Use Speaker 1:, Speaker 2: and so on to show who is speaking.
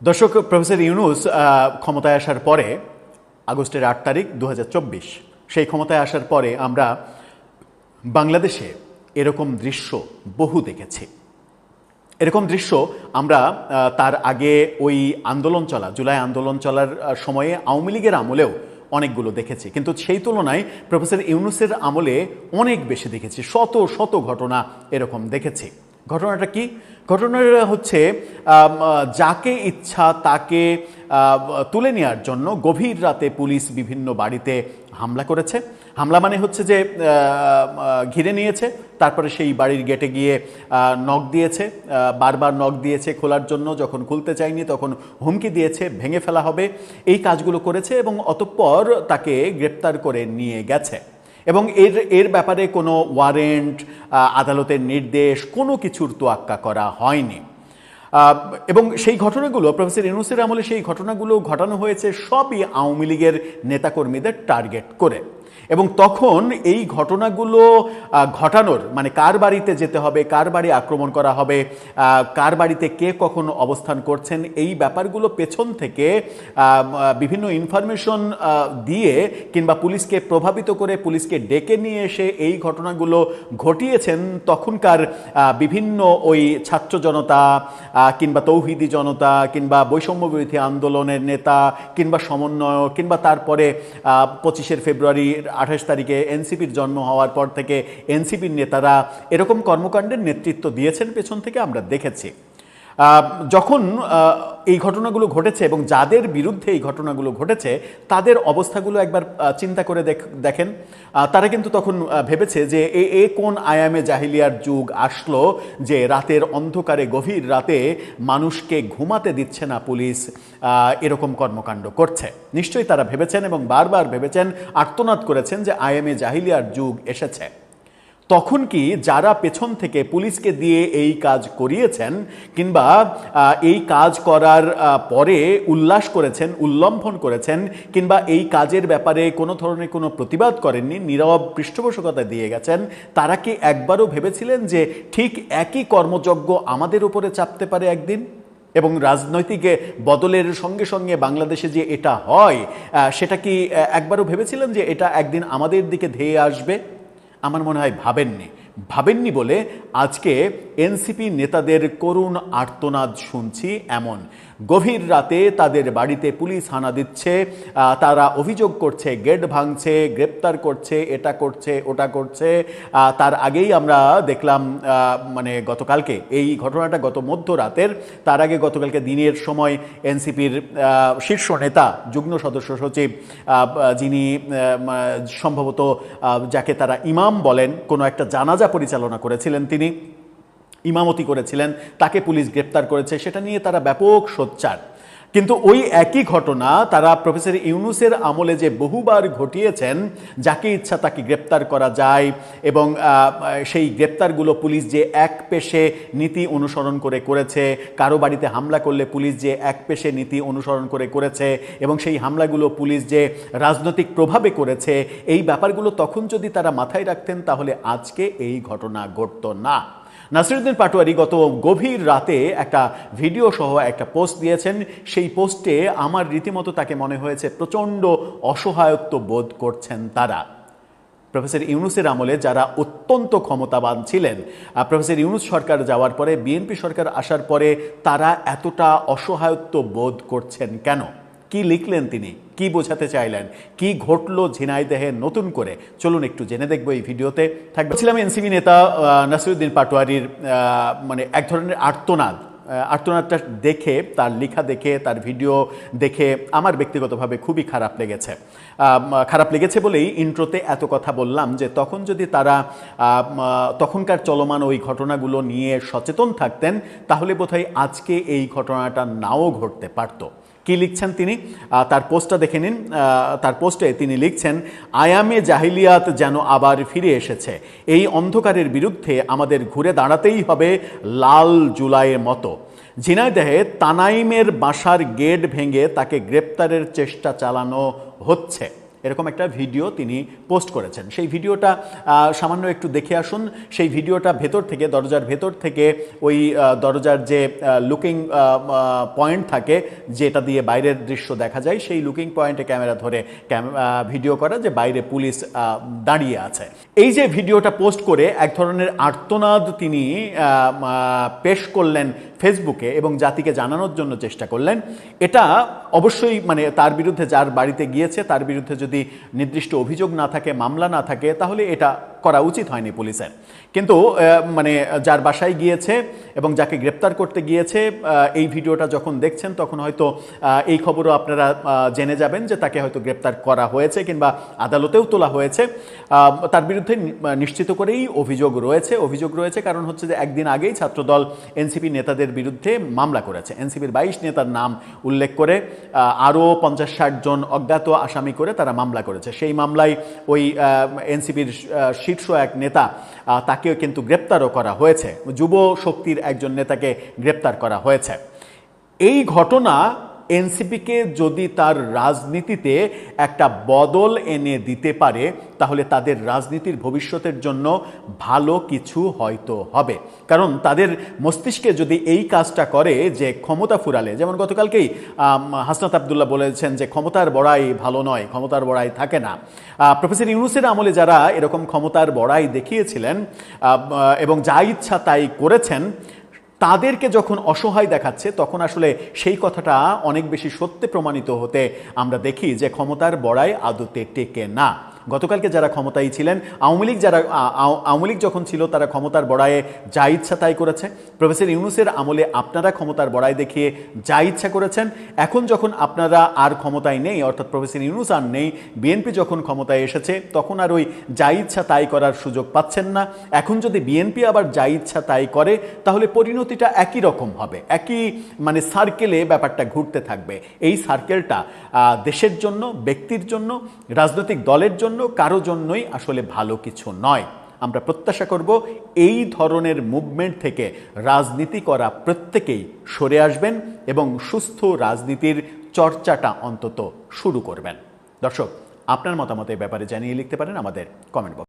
Speaker 1: দর্শক, প্রফেসর ইউনূস ক্ষমতায় আসার পরে আগস্টের ৮ তারিখ ২০২৪ সেই ক্ষমতায় আসার পরে আমরা বাংলাদেশে এরকম দৃশ্য বহু দেখেছি। এরকম দৃশ্য আমরা তার আগে ওই আন্দোলন চলা জুলাই আন্দোলন চলার সময়ে আওয়ামী লীগের আমলেও অনেকগুলো দেখেছি, কিন্তু সেই তুলনায় প্রফেসর ইউনূসের আমলে অনেক বেশি দেখেছি। শত শত ঘটনা এরকম দেখেছি। ঘটনাটা কি? ঘটনাটা হচ্ছে যাকে ইচ্ছা তাকে তুলে নেওয়ার জন্য গভীর রাতে পুলিশ বিভিন্ন বাড়িতে হামলা করেছে। হামলা মানে হচ্ছে যে ঘিরে নিয়েছে, তারপরে সেই বাড়ির গেটে গিয়ে নক দিয়েছে, বারবার নক দিয়েছে খোলার জন্য, যখন খুলতে চায়নি তখন হুমকি দিয়েছে ভেঙে ফেলা হবে। এই কাজগুলো করেছে এবং অতঃপর তাকে গ্রেপ্তার করে নিয়ে গেছে। এবং এর ব্যাপারে কোনো ওয়ারেন্ট, আদালতের নির্দেশ, কোনো কিছুর তোয়াক্কা করা হয়নি। এবং সেই ঘটনাগুলো প্রফেসর ইউনূসের আমলে সেই ঘটনাগুলো ঘটানো হয়েছে সবই আওয়ামী লীগের নেতাকর্মীদের টার্গেট করে। এবং তখন এই ঘটনাগুলো ঘটানোর মানে কার বাড়িতে যেতে হবে, কার বাড়ি আক্রমণ করা হবে, কার বাড়িতে কে কখন অবস্থান করছেন, এই ব্যাপারগুলো পেছন থেকে বিভিন্ন ইনফরমেশন দিয়ে কিংবা পুলিশকে প্রভাবিত করে পুলিশকে ডেকে নিয়ে এসে এই ঘটনাগুলো ঘটিয়েছেন তখনকার বিভিন্ন ওই ছাত্র জনতা কিংবা তৌহিদি জনতা কিংবা বৈষম্য বিরোধী আন্দোলনের নেতা কিংবা সমন্বয়ক কিংবা তারপরে ২৫শে ফেব্রুয়ারি ২৮ তারিখে এনসিপির জন্ম হওয়ার পর থেকে এনসিপির নেতারা এরকম কর্মকাণ্ডের নেতৃত্ব দিয়েছেন পেছন থেকে আমরা দেখেছি। যখন এই ঘটনাগুলো ঘটেছে এবং যাদের বিরুদ্ধে এই ঘটনাগুলো ঘটেছে তাদের অবস্থাগুলো একবার চিন্তা করে দেখেন। তারা কিন্তু তখন ভেবেছে যে এ কোন আয়ামে জাহিলিয়ার যুগ আসলো যে রাতের অন্ধকারে গভীর রাতে মানুষকে ঘুমাতে দিচ্ছে না পুলিশ, এরকম কর্মকাণ্ড করছে। নিশ্চয়ই তারা ভেবেছেন এবং বারবার ভেবেছেন, আর্তনাদ করেছেন যে আয়ামে জাহিলিয়ার যুগ এসেছে। তখন কি যারা পেছন থেকে পুলিশকে দিয়ে এই কাজ করিয়েছেন কিংবা এই কাজ করার পরে উল্লাস করেছেন, উল্লম্ফন করেছেন কিংবা এই কাজের ব্যাপারে কোনো ধরনের কোনো প্রতিবাদ করেননি, নীরব পৃষ্ঠপোষকতা দিয়ে গেছেন, তারা কি একবারও ভেবেছিলেন যে ঠিক একই কর্মযজ্ঞ আমাদের উপরে চাপতে পারে একদিন? এবং রাজনৈতিক বদলের সঙ্গে সঙ্গে বাংলাদেশে যে এটা হয় সেটা কি একবারও ভেবেছিলেন যে এটা একদিন আমাদের দিকে ধেয়ে আসবে? আমার মনে হয় ভাবেননি বলে আজকে এনসিপি নেতাদের করুণ আর্তনাদ শুনছি। এমন গভীর রাতে তাদের বাড়িতে পুলিশ হানা দিচ্ছে, তারা অভিযোগ করছে গেট ভাঙছে, গ্রেপ্তার করছে, এটা করছে ওটা করছে। তার আগেই আমরা দেখলাম মানে গতকালকে এই ঘটনাটা গত মধ্যরাতের, তার আগে গতকালকে দিনের সময় এনসিপির শীর্ষ নেতা যুগ্ম সদস্য সচিব যিনি সম্ভবত যাকে তারা ইমাম বলেন, কোনো একটা জানাজা পরিচালনা করেছিলেন, তিনি ইমামতি করেছিলেন, তাকে পুলিশ গ্রেপ্তার করেছে। সেটা নিয়ে তারা ব্যাপক সোচ্চার। কিন্তু ওই একই ঘটনা তারা প্রফেসর ইউনূসের আমলে যে বহুবার ঘটিয়েছেন, যাকে ইচ্ছা তাকে গ্রেপ্তার করা যায় এবং সেই গ্রেপ্তারগুলো পুলিশ যে এক পেশে নীতি অনুসরণ করে করেছে, কারো বাড়িতে হামলা করলে পুলিশ যে এক পেশে নীতি অনুসরণ করে করেছে এবং সেই হামলাগুলো পুলিশ যে রাজনৈতিক প্রভাবে করেছে, এই ব্যাপারগুলো তখন যদি তারা মাথায় রাখতেন তাহলে আজকে এই ঘটনা ঘটতো না। নাসিরউদ্দিন পাটোয়ারি গত গভীর রাতে একটা ভিডিও সহ একটা পোস্ট দিয়েছেন। সেই পোস্টে আমার রীতিমতো তাকে মনে হয়েছে প্রচণ্ড অসহায়ত্ব বোধ করছেন তারা। প্রফেসর ইউনূসের আমলে যারা অত্যন্ত ক্ষমতাবান ছিলেন, প্রফেসর ইউনূস সরকার যাওয়ার পরে বিএনপি সরকার আসার পরে তারা এতটা অসহায়ত্ব বোধ করছেন কেন? কি লিখলেন তিনি, কি বোঝাতে চাইলেন, কি ঘটলো ঝিনাইদহে নতুন করে? চলুন একটু জেনে দেখবো এই ভিডিওতে। থাকছিলাম এনসিপি নেতা নাসিরউদ্দিন পাটোয়ারির মানে এক ধরনের আর্তনাদটা দেখে, তার লেখা দেখে, তার ভিডিও দেখে আমার ব্যক্তিগতভাবে খুবই খারাপ লেগেছে বলেই ইন্ট্রোতে এত কথা বললাম যে তখন যদি তারা তখনকার চলমান ওই ঘটনাগুলো নিয়ে সচেতন থাকতেন তাহলে বোধহয় আজকে এই ঘটনাটা নাও ঘটতে পারত। কি লিখছেন তিনি, তার পোস্টটা দেখে নিন। তার পোস্টে তিনি লিখছেন, আয়ামে জাহিলিয়াত যেন আবার ফিরে এসেছে। এই অন্ধকারের বিরুদ্ধে আমাদের ঘুরে দাঁড়াতেই হবে লাল জুলাইয়ের মতো। ঝিনাইদহে তানাইমের বাসার গেট ভেঙে তাকে গ্রেপ্তারের চেষ্টা চালানো হচ্ছে এরকম একটা ভিডিও তিনি পোস্ট করেছেন। সেই ভিডিওটা সামান্য একটু দেখে আসুন। সেই ভিডিওটা ভেতর থেকে, দরজার ভেতর থেকে ওই দরজার যে লুকিং পয়েন্ট থাকে যেটা দিয়ে বাইরের দৃশ্য দেখা যায়, সেই লুকিং পয়েন্টে ক্যামেরা ধরে ভিডিও করা যে বাইরে পুলিশ দাঁড়িয়ে আছে। এই যে ভিডিওটা পোস্ট করে এক ধরনের আর্তনাদ তিনি পেশ করলেন ফেসবুকে এবং জাতিকে জানানোর জন্য চেষ্টা করলেন, এটা অবশ্যই মানে তার বিরুদ্ধে, যার বাড়িতে গিয়েছে তার বিরুদ্ধে যদি নির্দিষ্ট অভিযোগ না থাকে, মামলা না থাকে, তাহলে এটা করা উচিত হয়নি পুলিশের। কিন্তু মানে যার বাসায় গিয়েছে এবং যাকে গ্রেপ্তার করতে গিয়েছে, এই ভিডিওটা যখন দেখছেন তখন হয়তো এই খবরও আপনারা জেনে যাবেন যে তাকে হয়তো গ্রেপ্তার করা হয়েছে কিংবা আদালতেও তোলা হয়েছে। তার বিরুদ্ধে নিশ্চিত করেই অভিযোগ রয়েছে। কারণ হচ্ছে যে একদিন আগেই ছাত্রদল এনসিপি নেতাদের বিরুদ্ধে মামলা করেছে। এনসিপির 22 নেতার নাম উল্লেখ করে আরও 50-60 জন অজ্ঞাত আসামি করে তারা মামলা করেছে। সেই মামলায় ওই এনসিপির শীর্ষ এক নেতা তাকেও কিন্তু গ্রেপ্তারও করা হয়েছে। যুব শক্তির একজন নেতাকে গ্রেপ্তার করা হয়েছে। এই ঘটনা এনসিপিকে যদি তার রাজনীতিতে একটা বদল এনে দিতে পারে, তাহলে তাদের রাজনীতির ভবিষ্যতের জন্য ভালো কিছু হয়তো হবে। কারণ তাদের মস্তিষ্কে যদি এই কাজটা করে যে ক্ষমতা ফুরালে, যেমন গতকালকেই হাসনাত আবদুল্লাহ বলেছেন যে ক্ষমতার বড়াই ভালো নয়, ক্ষমতার বড়াই থাকে না। প্রফেসর ইউনূসের আমলে যারা এরকম ক্ষমতার বড়াই দেখিয়েছিলেন এবং যা ইচ্ছা তাই করেছেন, তাদেরকে যখন অসহায় দেখাচ্ছে তখন আসলে সেই কথাটা অনেক বেশি সত্যে প্রমাণিত হতে আমরা দেখি যে ক্ষমতার বড়াই আদতে টেকে না। গতকালকে যারা ক্ষমতায় ছিলেন, আওয়ামী লীগ যখন ছিল তারা ক্ষমতার বড়াইয়ে যা ইচ্ছা তাই করেছে। প্রফেসর ইউনূসের আমলে আপনারা ক্ষমতার বড়াই দেখিয়ে যা ইচ্ছা করেছেন। এখন যখন আপনারা আর ক্ষমতায় নেই, অর্থাৎ প্রফেসর ইউনূস আর নেই, বিএনপি যখন ক্ষমতায় এসেছে তখন আর ওই যা ইচ্ছা তাই করার সুযোগ পাচ্ছেন না। এখন যদি বিএনপি আবার যা ইচ্ছা তাই করে, তাহলে পরিণতিটা একই রকম হবে, একই মানে সার্কেলে ব্যাপারটা ঘুরতে থাকবে। এই সার্কেলটা দেশের জন্য, ব্যক্তির জন্য, রাজনৈতিক দলের জন্য, কারো জন্যই আসলে ভালো কিছু নয়। আমরা প্রত্যাশা করব এই ধরনের মুভমেন্ট থেকে রাজনীতি করা প্রত্যেকেই সরে আসবেন এবং সুস্থ রাজনীতির চর্চাটা অন্তত শুরু করবেন। দর্শক, আপনার মতামত এই ব্যাপারে জানিয়ে লিখতে পারেন আমাদের কমেন্ট বক্সে।